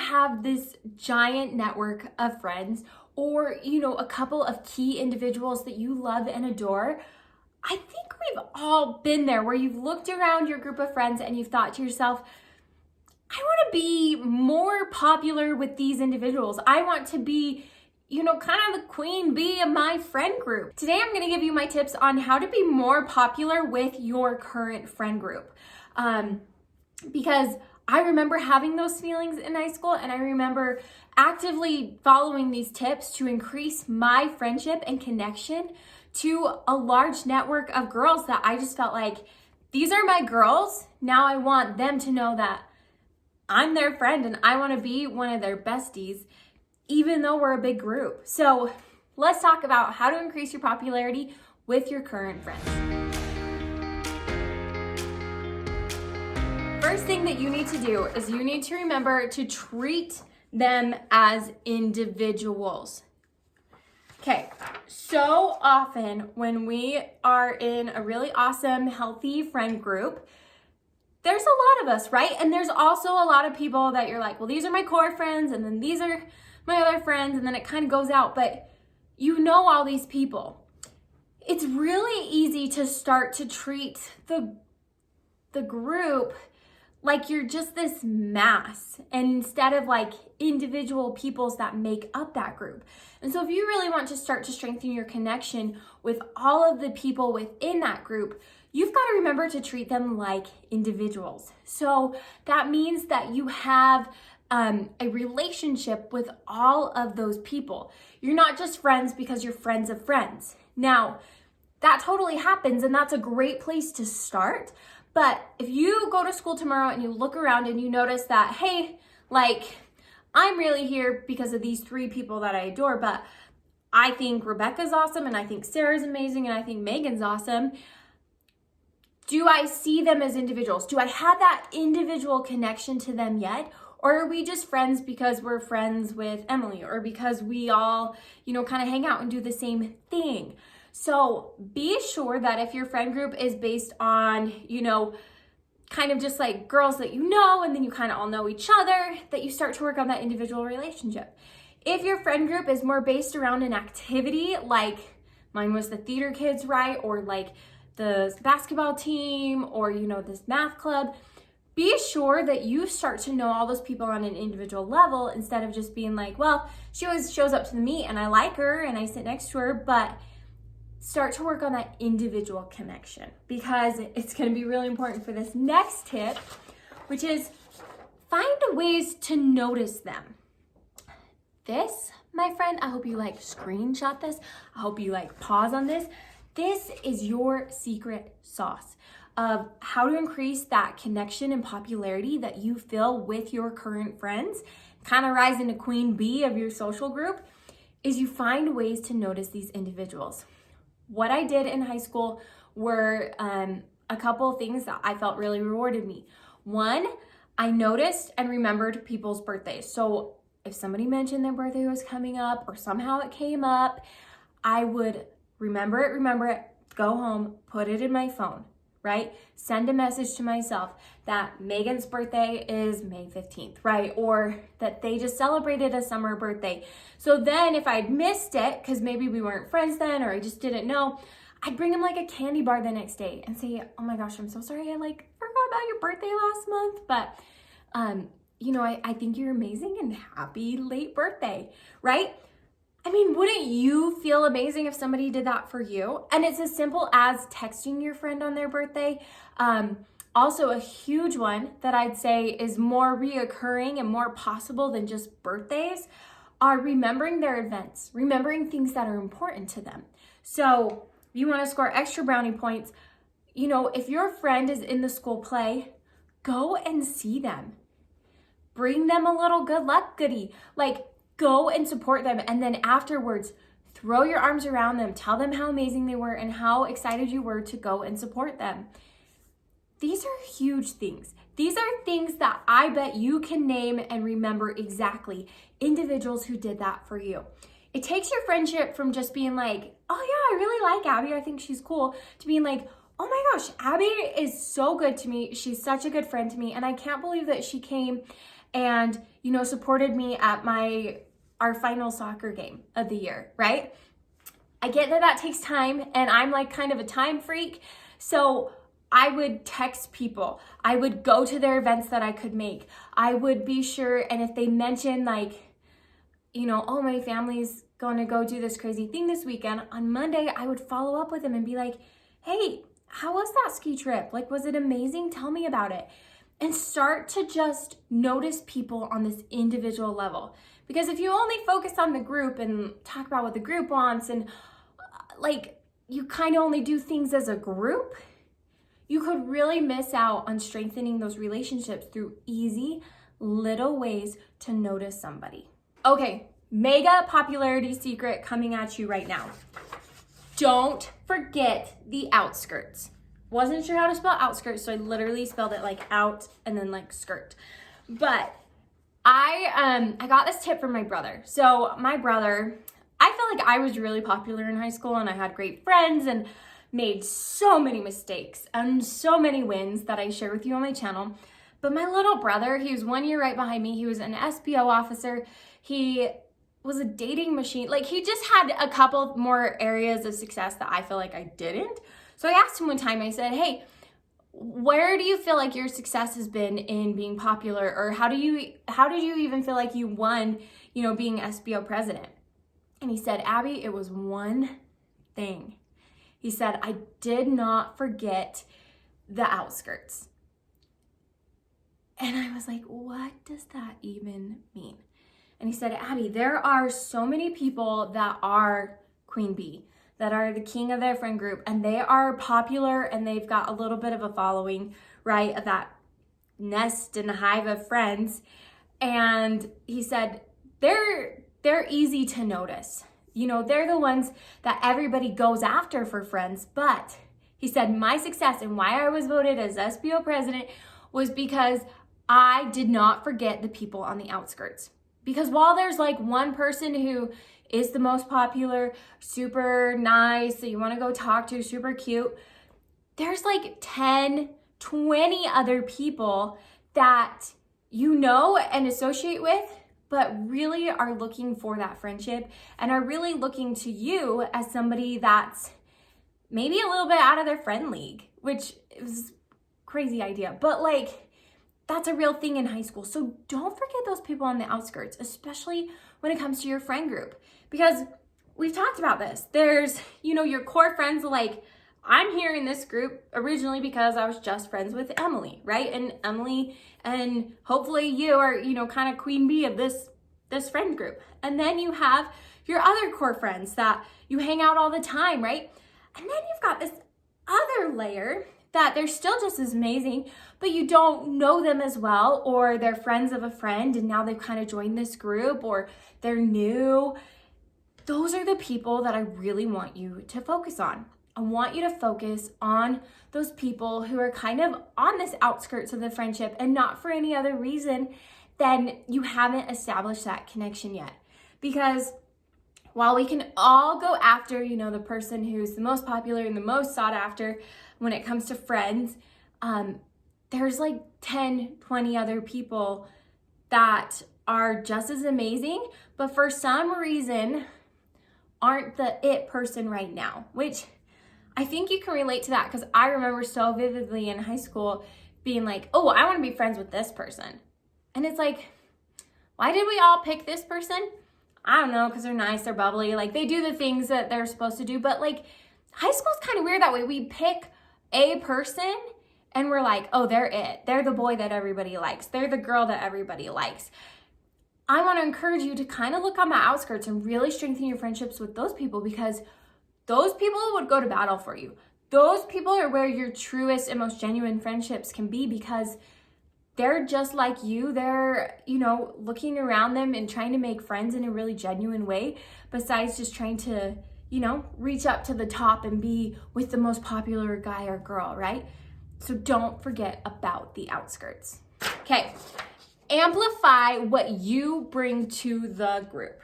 have this giant network of friends or, a couple of key individuals that you love and adore, I think we've all been there where you've looked around your group of friends and you've thought to yourself, I want to be more popular with these individuals. I want to be, kind of the queen bee of my friend group. Today, I'm going to give you my tips on how to be more popular with your current friend group. Because I remember having those feelings in high school, and I remember actively following these tips to increase my friendship and connection to a large network of girls that I just felt like, these are my girls. Now I want them to know that I'm their friend and I want to be one of their besties, even though we're a big group. So let's talk about how to increase your popularity with your current friends. First thing that you need to do is you need to remember to treat them as individuals. Okay, so often when we are in a really awesome, healthy friend group, there's a lot of us, right? And there's also a lot of people that you're like, well, these are my core friends, and then these are my other friends, and then it kind of goes out, but you know all these people. It's really easy to start to treat the group like you're just this mass, and instead of like individual peoples that make up that group. And so if you really want to start to strengthen your connection with all of the people within that group, you've got to remember to treat them like individuals. So that means that you have a relationship with all of those people. You're not just friends because you're friends of friends. Now, that totally happens, and that's a great place to start. But if you go to school tomorrow and you look around and you notice that, hey, like, I'm really here because of these 3 people that I adore, but I think Rebecca's awesome, and I think Sarah's amazing, and I think Megan's awesome. Do I see them as individuals? Do I have that individual connection to them yet? Or are we just friends because we're friends with Emily, or because we all, kind of hang out and do the same thing? So be sure that if your friend group is based on, kind of just like girls that you know, and then you kind of all know each other, that you start to work on that individual relationship. If your friend group is more based around an activity, like mine was the theater kids, right? Or like the basketball team, or, this math club, be sure that you start to know all those people on an individual level, instead of just being like, well, she always shows up to the meet and I like her and I sit next to her, but start to work on that individual connection, because it's going to be really important for this next tip, which is find ways to notice them. This, my friend, I hope you screenshot this. I hope you pause on this. This is your secret sauce of how to increase that connection and popularity that you feel with your current friends, kind of rise into queen bee of your social group, is you find ways to notice these individuals. What I did in high school were a couple of things that I felt really rewarded me. One, I noticed and remembered people's birthdays. So if somebody mentioned their birthday was coming up, or somehow it came up, I would remember it, go home, put it in my phone, right? Send a message to myself that Megan's birthday is May 15th, right? Or that they just celebrated a summer birthday. So then if I'd missed it, because maybe we weren't friends then, or I just didn't know, I'd bring them a candy bar the next day and say, oh my gosh, I'm so sorry I forgot about your birthday last month, but I think you're amazing and happy late birthday, right? I mean, wouldn't you feel amazing if somebody did that for you? And it's as simple as texting your friend on their birthday. Also, a huge one that I'd say is more reoccurring and more possible than just birthdays are remembering their events, remembering things that are important to them. So if you want to score extra brownie points, if your friend is in the school play, go and see them. Bring them a little good luck goodie. Go and support them, and then afterwards, throw your arms around them, tell them how amazing they were and how excited you were to go and support them. These are huge things. These are things that I bet you can name and remember exactly, individuals who did that for you. It takes your friendship from just being like, oh yeah, I really like Abby, I think she's cool, to being like, oh my gosh, Abby is so good to me. She's such a good friend to me, and I can't believe that she came and supported me at our final soccer game of the year, right? I get that takes time, and I'm like kind of a time freak. So I would text people. I would go to their events that I could make. I would be sure, and if they mention like, oh, my family's going to go do this crazy thing this weekend, on Monday, I would follow up with them and be like, hey, how was that ski trip? Like, was it amazing? Tell me about it. And start to just notice people on this individual level. Because if you only focus on the group and talk about what the group wants and like you kind of only do things as a group, you could really miss out on strengthening those relationships through easy little ways to notice somebody. Okay, mega popularity secret coming at you right now. Don't forget the outskirts. Wasn't sure how to spell outskirts, so I literally spelled it like out and then like skirt. But I got this tip from my brother. So my brother, I felt like I was really popular in high school and I had great friends and made so many mistakes and so many wins that I share with you on my channel. But my little brother, he was 1 year right behind me. He was an SBO officer. He was a dating machine. Like, he just had a couple more areas of success that I feel like I didn't. So I asked him one time, I said, hey, where do you feel like your success has been in being popular? Or how did you even feel like you won, being SBO president? And he said, Abby, it was one thing. He said, I did not forget the outskirts. And I was like, what does that even mean? And he said, Abby, there are so many people that are queen bee, that are the king of their friend group, and they are popular and they've got a little bit of a following, right, of that nest and hive of friends. And he said, they're easy to notice. They're the ones that everybody goes after for friends. But he said, my success and why I was voted as SBO president was because I did not forget the people on the outskirts. Because while there's like one person who is the most popular, super nice, that you want to go talk to, super cute, there's like 10, 20 other people that and associate with, but really are looking for that friendship and are really looking to you as somebody that's maybe a little bit out of their friend league, which is a crazy idea, but like that's a real thing in high school. So don't forget those people on the outskirts, especially when it comes to your friend group, because we've talked about this. There's, your core friends, like I'm here in this group originally because I was just friends with Emily, right? And Emily and hopefully you are, kind of queen bee of this friend group. And then you have your other core friends that you hang out all the time, right? And then you've got this other layer that they're still just as amazing, but you don't know them as well, or they're friends of a friend and now they've kind of joined this group, or they're new. Those are the people that I really want you to focus on. I want you to focus on those people who are kind of on this outskirts of the friendship and not for any other reason than you haven't established that connection yet. Because while we can all go after, the person who's the most popular and the most sought after when it comes to friends, there's like 10, 20 other people that are just as amazing, but for some reason aren't the it person right now, which I think you can relate to that, because I remember so vividly in high school being like, oh, I want to be friends with this person. And it's like, why did we all pick this person? I don't know, because they're nice, they're bubbly, like they do the things that they're supposed to do. But like high school's kind of weird that way. We pick a person and we're like, oh, they're it. They're the boy that everybody likes. They're the girl that everybody likes. I want to encourage you to kind of look on the outskirts and really strengthen your friendships with those people, because those people would go to battle for you. Those people are where your truest and most genuine friendships can be, because they're just like you. They're, looking around them and trying to make friends in a really genuine way, besides just trying to, reach up to the top and be with the most popular guy or girl, right? So don't forget about the outskirts. Okay, amplify what you bring to the group.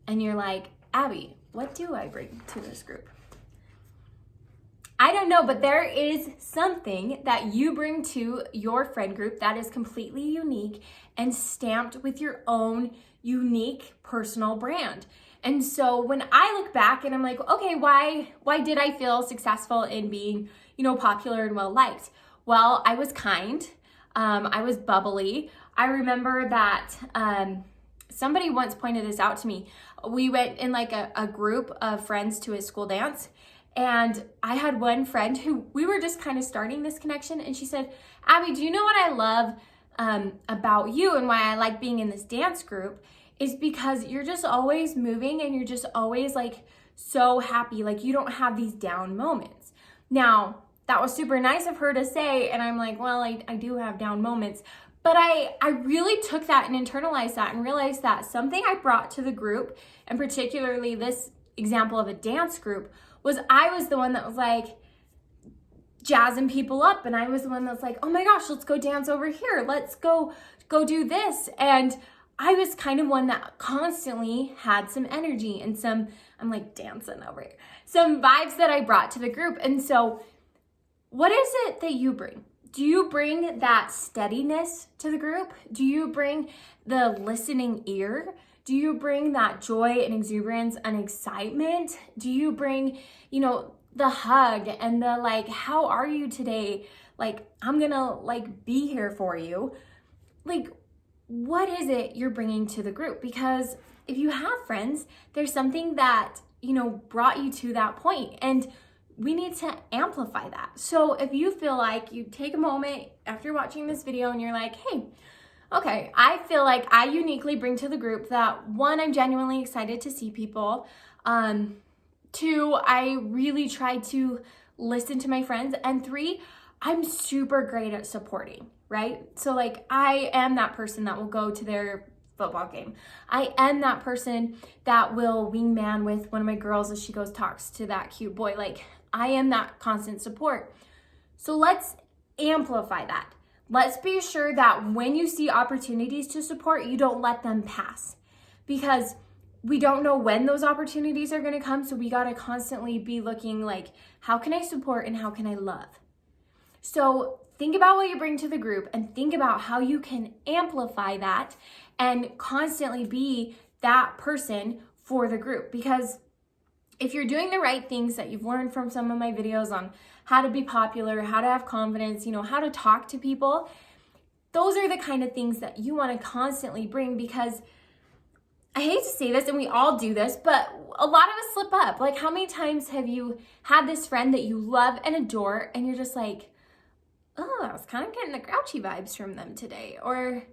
And you're like, Abby, what do I bring to this group? I don't know, but there is something that you bring to your friend group that is completely unique and stamped with your own unique personal brand. And so when I look back and I'm like, okay, why did I feel successful in being, popular and well liked? Well, I was kind. I was bubbly. I remember that somebody once pointed this out to me. We went in like a group of friends to a school dance, and I had one friend who we were just kind of starting this connection, and she said, Abby, do you know what I love about you and why I like being in this dance group is because you're just always moving and you're just always like so happy. Like you don't have these down moments. Now, that was super nice of her to say, and I'm like, well, I do have down moments. But I really took that and internalized that and realized that something I brought to the group, and particularly this example of a dance group, was I was the one that was like jazzing people up, and I was the one that's like, oh my gosh, let's go dance over here. Let's go do this. And I was kind of one that constantly had some energy and I'm like dancing over here, some vibes that I brought to the group. And so what is it that you bring? Do you bring that steadiness to the group? Do you bring the listening ear? Do you bring that joy and exuberance and excitement? Do you bring, the hug and the like, how are you today? Like, I'm gonna like be here for you. Like, what is it you're bringing to the group? Because if you have friends, there's something that, brought you to that point, and we need to amplify that. So if you feel like you take a moment after watching this video and you're like, hey, okay, I feel like I uniquely bring to the group that 1, I'm genuinely excited to see people. 2, I really try to listen to my friends. And 3, I'm super great at supporting, right? So like I am that person that will go to their football game. I am that person that will wingman with one of my girls as she goes talks to that cute boy. Like I am that constant support. So let's amplify that. Let's be sure that when you see opportunities to support, you don't let them pass, because we don't know when those opportunities are going to come. So we got to constantly be looking like, how can I support and how can I love? So think about what you bring to the group and think about how you can amplify that and constantly be that person for the group. Because if you're doing the right things that you've learned from some of my videos on how to be popular, how to have confidence, how to talk to people, those are the kind of things that you want to constantly bring. Because I hate to say this, and we all do this, but a lot of us slip up. Like, how many times have you had this friend that you love and adore, and you're just like, oh, I was kind of getting the grouchy vibes from them today, or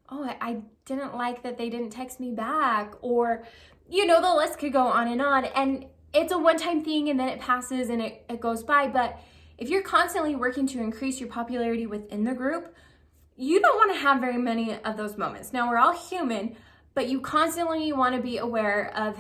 oh, I didn't like that they didn't text me back, or, the list could go on. And it's a one-time thing, and then it passes and it goes by. But if you're constantly working to increase your popularity within the group, you don't want to have very many of those moments. Now, we're all human, but you constantly want to be aware of,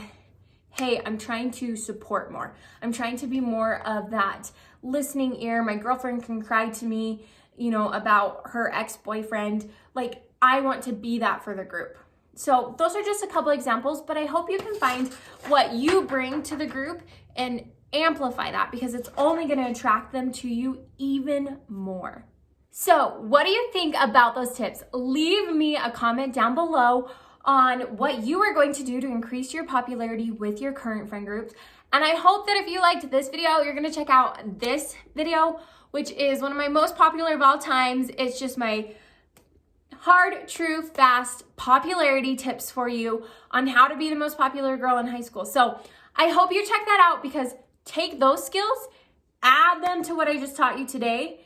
hey, I'm trying to support more. I'm trying to be more of that listening ear. My girlfriend can cry to me, about her ex-boyfriend. Like, I want to be that for the group. So those are just a couple examples, but I hope you can find what you bring to the group and amplify that, because it's only going to attract them to you even more. So what do you think about those tips? Leave me a comment down below on what you are going to do to increase your popularity with your current friend groups. And I hope that if you liked this video, you're going to check out this video, which is one of my most popular of all times. It's just my hard, true, fast popularity tips for you on how to be the most popular girl in high school. So I hope you check that out, because take those skills, add them to what I just taught you today,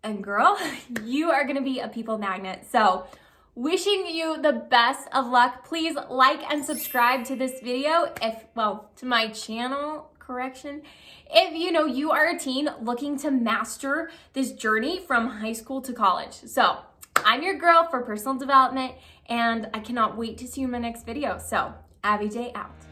and girl, you are going to be a people magnet. So wishing you the best of luck. Please like and subscribe to this video to my channel, correction. If you are a teen looking to master this journey from high school to college. So I'm your girl for personal development, and I cannot wait to see you in my next video. So, Abby J out.